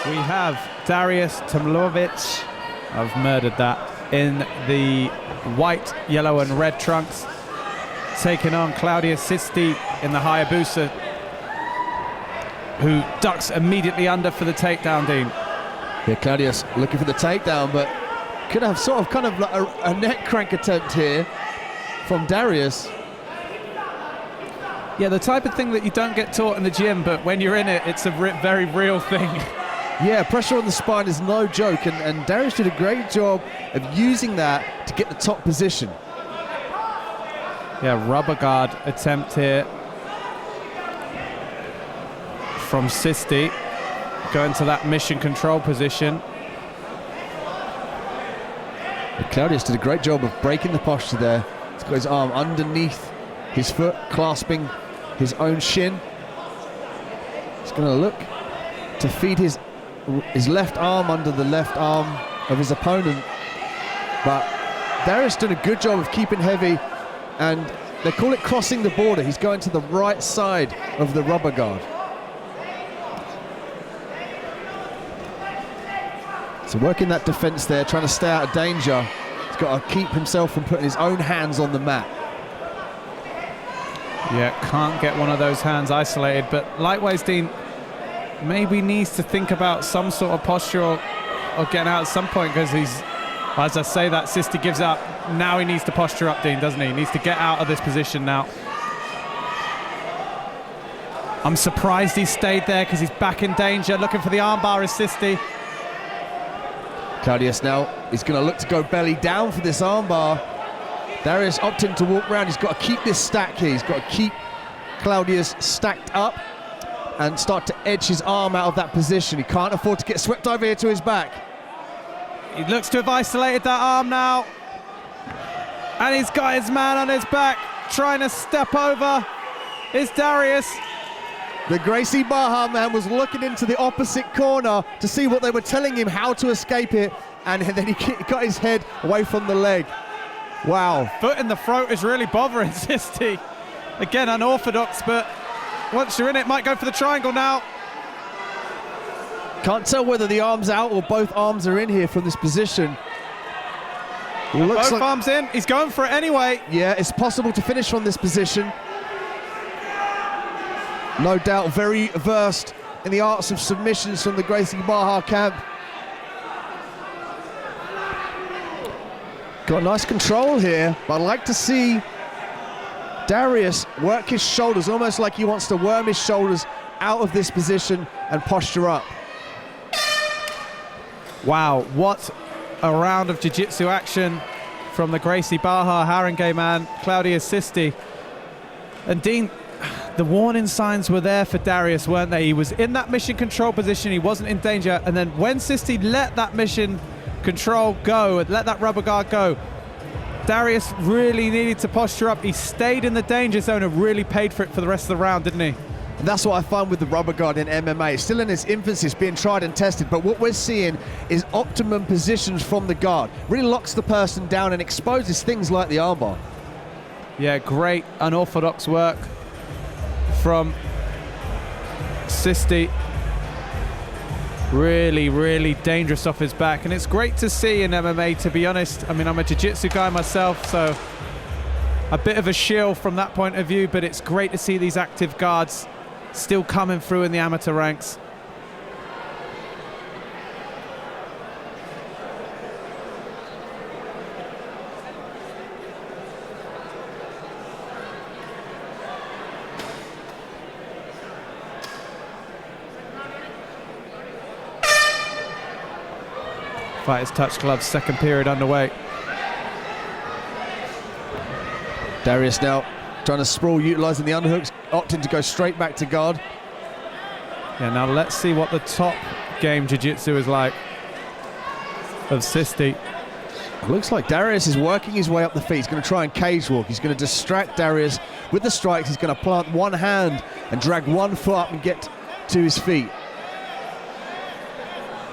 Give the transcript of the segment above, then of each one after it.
We have Dariusz Tumilowicz, I've murdered that, in the white, yellow and red trunks, taking on Klaudiusz Czysty in the Hayabusa, who ducks immediately under for the takedown, Dean. Yeah, Klaudiusz looking for the takedown, but could have sort of kind of like a neck crank attempt here from Dariusz. Yeah, the type of thing that you don't get taught in the gym, but when you're in it, it's a very real thing. Yeah, pressure on the spine is no joke, and Dariusz did a great job of using that to get the top position. Yeah, rubber guard attempt here from Czysty, going to that mission control position. Klaudiusz did a great job of breaking the posture there. He's got his arm underneath his foot, clasping his own shin. He's going to look to feed his left arm under the left arm of his opponent. But Dariusz did a good job of keeping heavy, and they call it crossing the border. He's going to the right side of the rubber guard. So working that defense there, trying to stay out of danger. He's got to keep himself from putting his own hands on the mat. Yeah, can't get one of those hands isolated, but lightweights, Dean, maybe needs to think about some sort of posture or getting out at some point, because he's, as I say that, Czysty gives up. Now he needs to posture up, Dean, doesn't he? He needs to get out of this position now. I'm surprised he stayed there, because he's back in danger. Looking for the armbar is Czysty. Klaudiusz now is going to look to go belly down for this armbar. Dariusz opting to walk around. He's got to keep this stack here. He's got to keep Klaudiusz stacked up and start to edge his arm out of that position. He can't afford to get swept over here to his back. He looks to have isolated that arm now. And he's got his man on his back, trying to step over. It's Dariusz. The Gracie Barra man was looking into the opposite corner to see what they were telling him, how to escape it, and then he got his head away from the leg. Wow. Foot in the throat is really bothering Czysty. Again, unorthodox, but once you're in it, might go for the triangle now. Can't tell whether the arm's out or both arms are in here from this position. Both arms in, he's going for it anyway. Yeah, it's possible to finish from this position. No doubt very versed in the arts of submissions from the Gracie Barra camp. Got nice control here, but I'd like to see Dariusz work his shoulders, almost like he wants to worm his shoulders out of this position and posture up. Wow, what a round of jiu-jitsu action from the Gracie Barra Haringey man, Klaudiusz Czysty. And Dean, the warning signs were there for Dariusz, weren't they? He was in that mission control position, he wasn't in danger, and then when Czysty let that mission control go, let that rubber guard go, Dariusz really needed to posture up. He stayed in the danger zone and really paid for it for the rest of the round, didn't he? And that's what I find with the rubber guard in MMA. It's still in its infancy, it's being tried and tested, but what we're seeing is optimum positions from the guard. Really locks the person down and exposes things like the armbar. Yeah, great unorthodox work from Czysty. Really dangerous off his back, and it's great to see in MMA, to be honest. I mean, I'm a jiu-jitsu guy myself, so a bit of a shill from that point of view, but it's great to see these active guards still coming through in the amateur ranks. Fighters Touch Gloves, second period underway. Dariusz now trying to sprawl, utilising the underhooks, opting to go straight back to guard. Yeah, now let's see what the top game jiu-jitsu is like of Czysty. Looks like Dariusz is working his way up the feet. He's going to try and cage walk. He's going to distract Dariusz with the strikes. He's going to plant one hand and drag one foot up and get to his feet.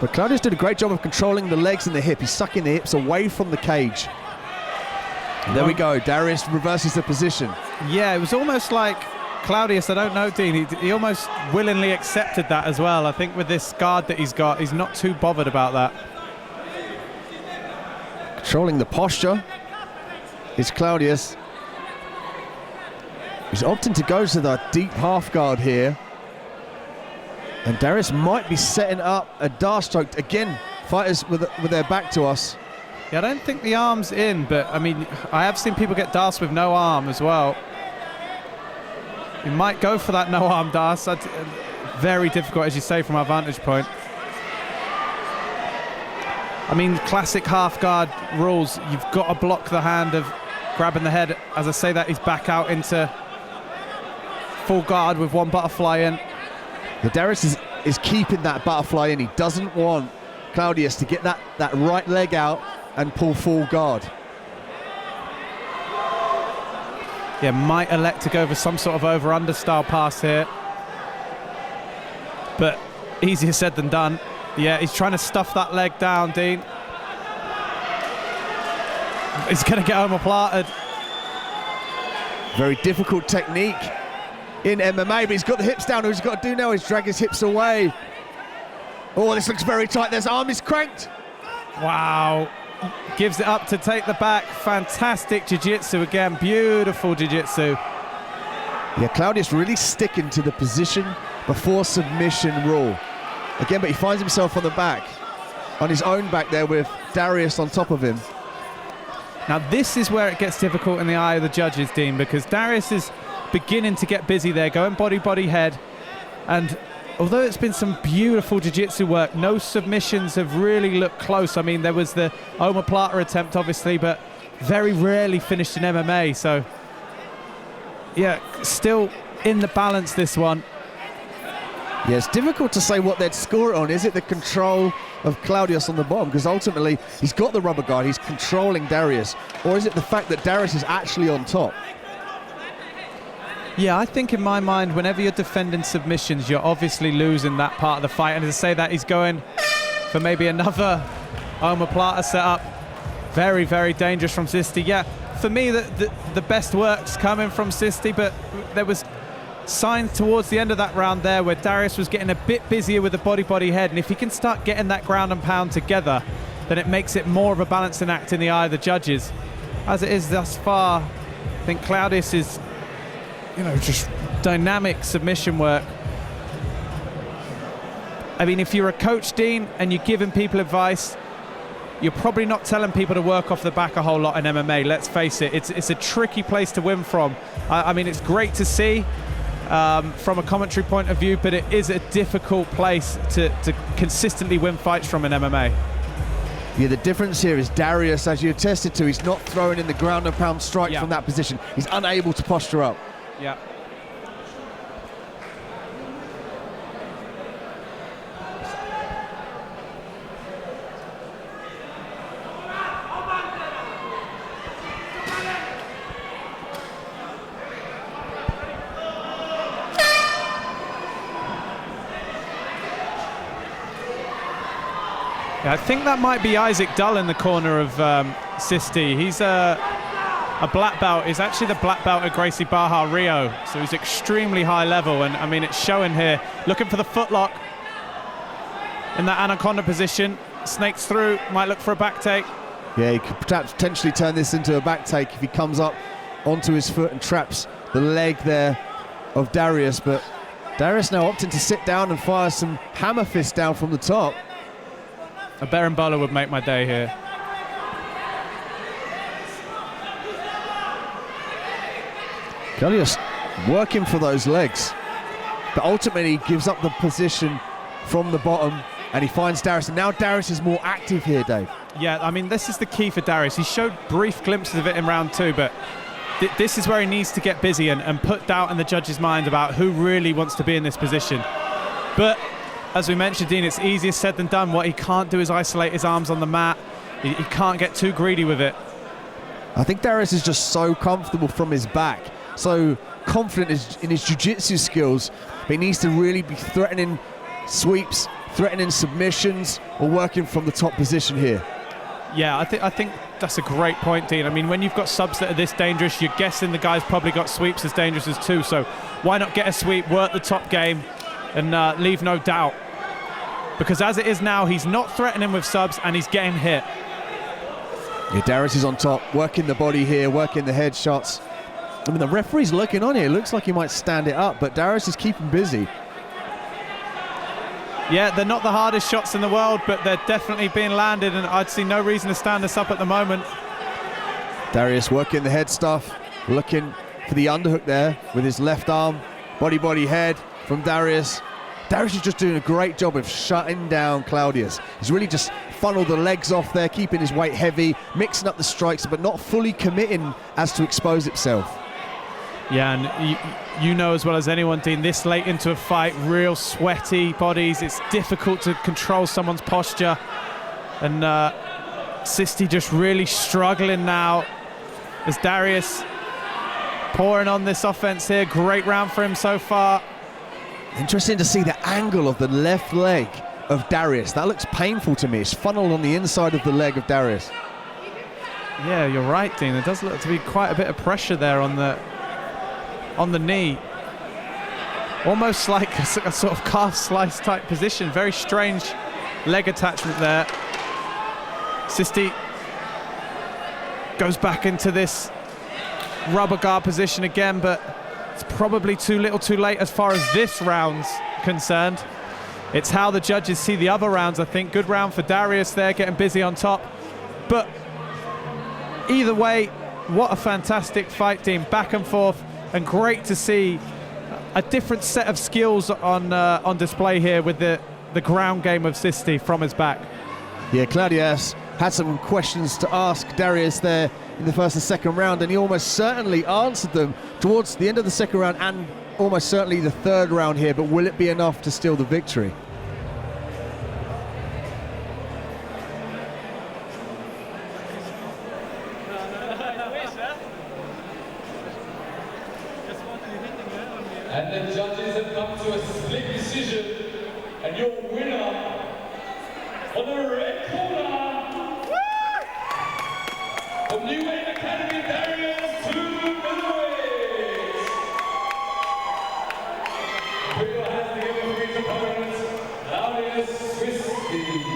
But Klaudiusz did a great job of controlling the legs and the hip. He's sucking the hips away from the cage. And there we go. Dariusz reverses the position. Yeah, it was almost like Klaudiusz, I don't know, Dean, he almost willingly accepted that as well. I think with this guard that he's got, he's not too bothered about that. Controlling the posture is Klaudiusz. He's opting to go to the deep half guard here. And Dariusz might be setting up a Dar stroke. Again, fighters with their back to us. Yeah, I don't think the arm's in, but I mean, I have seen people get Dars with no arm as well. He might go for that no arm Dars. Very difficult, as you say, from our vantage point. I mean, classic half guard rules. You've got to block the hand of grabbing the head. As I say that, he's back out into full guard with one butterfly in. The Dariusz is keeping that butterfly in. He doesn't want Klaudiusz to get that right leg out and pull full guard. Yeah, might elect to go for some sort of over-under style pass here. But easier said than done. Yeah, he's trying to stuff that leg down, Dean. He's going to get omoplated. Very difficult technique in MMA, but he's got the hips down. All he's got to do now is drag his hips away. Oh, this looks very tight. His arm is cranked. Wow. Gives it up to take the back. Fantastic jiu-jitsu again. Beautiful jiu-jitsu. Yeah, Klaudiusz really sticking to the position before submission rule. Again, but he finds himself on the back, on his own back there with Dariusz on top of him. Now this is where it gets difficult in the eye of the judges, Dean, because Dariusz is beginning to get busy there, going body, body, head. And although it's been some beautiful jiu-jitsu work, no submissions have really looked close. I mean, there was the omoplata attempt, obviously, but very rarely finished in MMA. So, yeah, still in the balance, this one. Yeah, it's difficult to say what they'd score it on. Is it the control of Klaudiusz on the bottom? Because ultimately, he's got the rubber guard, he's controlling Dariusz. Or is it the fact that Dariusz is actually on top? Yeah, I think in my mind, whenever you're defending submissions, you're obviously losing that part of the fight. And to say that, he's going for maybe another omoplata setup. Very, very dangerous from Czysty. Yeah, for me, the best work's coming from Czysty, but there was signs towards the end of that round there where Dariusz was getting a bit busier with the body head, and if he can start getting that ground and pound together, then it makes it more of a balancing act in the eye of the judges. As it is thus far, I think Klaudiusz is, you know, just dynamic submission work. I mean, if you're a coach, Dean, and you're giving people advice, you're probably not telling people to work off the back a whole lot in MMA. Let's face it, it's a tricky place to win from. I mean, it's great to see from a commentary point of view, but it is a difficult place to consistently win fights from in MMA. Yeah, the difference here is Dariusz, as you attested to, he's not throwing in the ground and pound strikes from that position. He's unable to posture up. Yeah. Yeah, I think that might be Isaac Dull in the corner of Czysty. He's a black belt. He's actually the black belt at Gracie Barra Rio, so he's extremely high level, and I mean, it's showing here. Looking for the footlock in that anaconda position. Snakes through, might look for a back take. Yeah, he could perhaps potentially turn this into a back take if he comes up onto his foot and traps the leg there of Dariusz, but Dariusz now opting to sit down and fire some hammer fists down from the top. A Berimbola would make my day here. Klaudiusz working for those legs, but ultimately gives up the position from the bottom, and he finds Dariusz, and now Dariusz is more active here, Dave. Yeah, I mean, this is the key for Dariusz. He showed brief glimpses of it in round two, but this is where he needs to get busy and put doubt in the judge's mind about who really wants to be in this position. But as we mentioned, Dean, it's easier said than done. What he can't do is isolate his arms on the mat. He can't get too greedy with it. I think Dariusz is just so comfortable from his back, so confident in his jiu-jitsu skills, but he needs to really be threatening sweeps, threatening submissions, or working from the top position here. Yeah, I think that's a great point, Dean. I mean, when you've got subs that are this dangerous, you're guessing the guy's probably got sweeps as dangerous as too. So why not get a sweep, work the top game, and leave no doubt? Because as it is now, he's not threatening with subs and he's getting hit. Yeah, Darius is on top, working the body here, working the headshots. I mean, the referee's looking on here. It looks like he might stand it up, but Darius is keeping busy. Yeah, they're not the hardest shots in the world, but they're definitely being landed, and I'd see no reason to stand this up at the moment. Darius working the head stuff, looking for the underhook there with his left arm. Body, head from Darius. Darius is just doing a great job of shutting down Klaudiusz. He's really just funneled the legs off there, keeping his weight heavy, mixing up the strikes, but not fully committing as to expose himself. Yeah, and you know as well as anyone, Dean, this late into a fight, real sweaty bodies. It's difficult to control someone's posture. And Czysty just really struggling now as Darius pouring on this offense here. Great round for him so far. Interesting to see the angle of the left leg of Darius. That looks painful to me. It's funneled on the inside of the leg of Darius. Yeah, you're right, Dean. There does look to be quite a bit of pressure there on the knee. Almost like a sort of calf slice type position. Very strange leg attachment there. Czysty goes back into this rubber guard position again, but it's probably too little too late as far as this round's concerned. It's how the judges see the other rounds, I think. Good round for Darius there, getting busy on top. But either way, what a fantastic fight, team. Back and forth, and great to see a different set of skills on display here with the ground game of Czysty from his back. Yeah, Klaudiusz had some questions to ask Darius there in the first and second round, and he almost certainly answered them towards the end of the second round and almost certainly the third round here, but will it be enough to steal the victory? And the judges have come to a split decision, and your winner on the red corner, from New Wave Academy, Dariusz Tumilowicz. Put your hands together for his opponent, Klaudiusz Czysty.